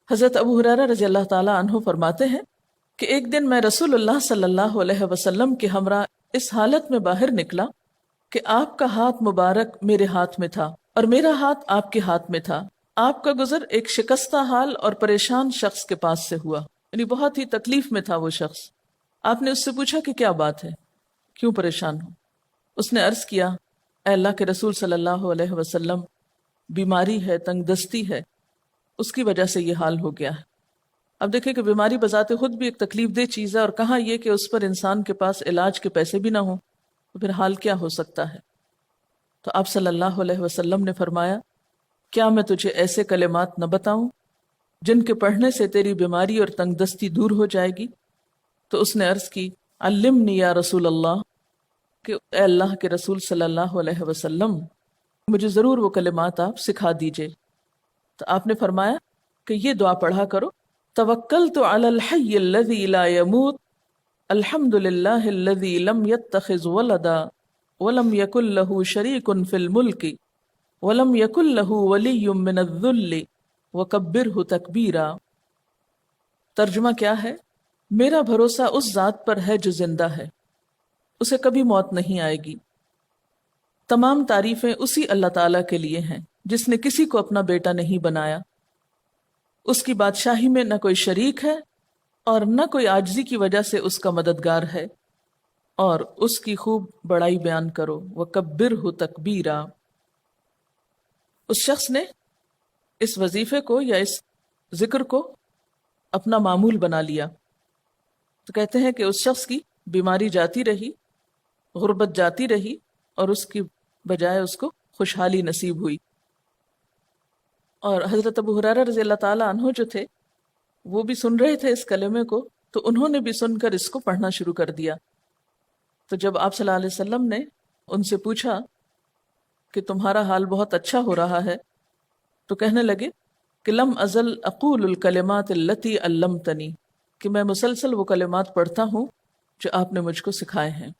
حضرت ابو ہریرہ رضی اللہ تعالیٰ عنہ فرماتے ہیں کہ ایک دن میں رسول اللہ صلی اللہ علیہ وسلم کے ہمراہ اس حالت میں باہر نکلا کہ آپ کا ہاتھ مبارک میرے ہاتھ میں تھا اور میرا ہاتھ آپ کے ہاتھ میں تھا۔ آپ کا گزر ایک شکستہ حال اور پریشان شخص کے پاس سے ہوا، یعنی بہت ہی تکلیف میں تھا وہ شخص۔ آپ نے اس سے پوچھا کہ کیا بات ہے، کیوں پریشان ہو؟ اس نے عرض کیا، اے اللہ کے رسول صلی اللہ علیہ وسلم، بیماری ہے، تنگ دستی ہے، اس کی وجہ سے یہ حال ہو گیا ہے۔ اب دیکھیں کہ بیماری بذات خود بھی ایک تکلیف دہ چیز ہے، اور کہاں یہ کہ اس پر انسان کے پاس علاج کے پیسے بھی نہ ہوں، تو پھر حال کیا ہو سکتا ہے؟ تو آپ صلی اللہ علیہ وسلم نے فرمایا، کیا میں تجھے ایسے کلمات نہ بتاؤں جن کے پڑھنے سے تیری بیماری اور تنگ دستی دور ہو جائے گی؟ تو اس نے عرض کی، علمنی یا رسول اللہ، کہ اے اللہ کے رسول صلی اللہ علیہ وسلم، مجھے ضرور وہ کلمات آپ سکھا دیجئے۔ تو آپ نے فرمایا کہ یہ دعا پڑھا کرو، توکلت علی الحی الذی لا يموت، الحمد للہ الذی لم يتخذ ولدا ولم یکن له شریک فی الملک ولم یکن له ولی من الذل وکبرہ تکبیرا۔ ترجمہ کیا ہے؟ میرا بھروسہ اس ذات پر ہے جو زندہ ہے، اسے کبھی موت نہیں آئے گی۔ تمام تعریفیں اسی اللہ تعالیٰ کے لیے ہیں جس نے کسی کو اپنا بیٹا نہیں بنایا، اس کی بادشاہی میں نہ کوئی شریک ہے اور نہ کوئی عاجزی کی وجہ سے اس کا مددگار ہے، اور اس کی خوب بڑائی بیان کرو، وَكَبِّرْهُ تَكْبِيرًا۔ اس شخص نے اس وظیفے کو یا اس ذکر کو اپنا معمول بنا لیا، تو کہتے ہیں کہ اس شخص کی بیماری جاتی رہی، غربت جاتی رہی، اور اس کی بجائے اس کو خوشحالی نصیب ہوئی۔ اور حضرت ابو ہریرہ رضی اللہ تعالیٰ عنہ جو تھے، وہ بھی سن رہے تھے اس کلمے کو، تو انہوں نے بھی سن کر اس کو پڑھنا شروع کر دیا۔ تو جب آپ صلی اللہ علیہ وسلم نے ان سے پوچھا کہ تمہارا حال بہت اچھا ہو رہا ہے، تو کہنے لگے کہ لم ازل اقول الکلمات التی علمتنی، کہ میں مسلسل وہ کلمات پڑھتا ہوں جو آپ نے مجھ کو سکھائے ہیں۔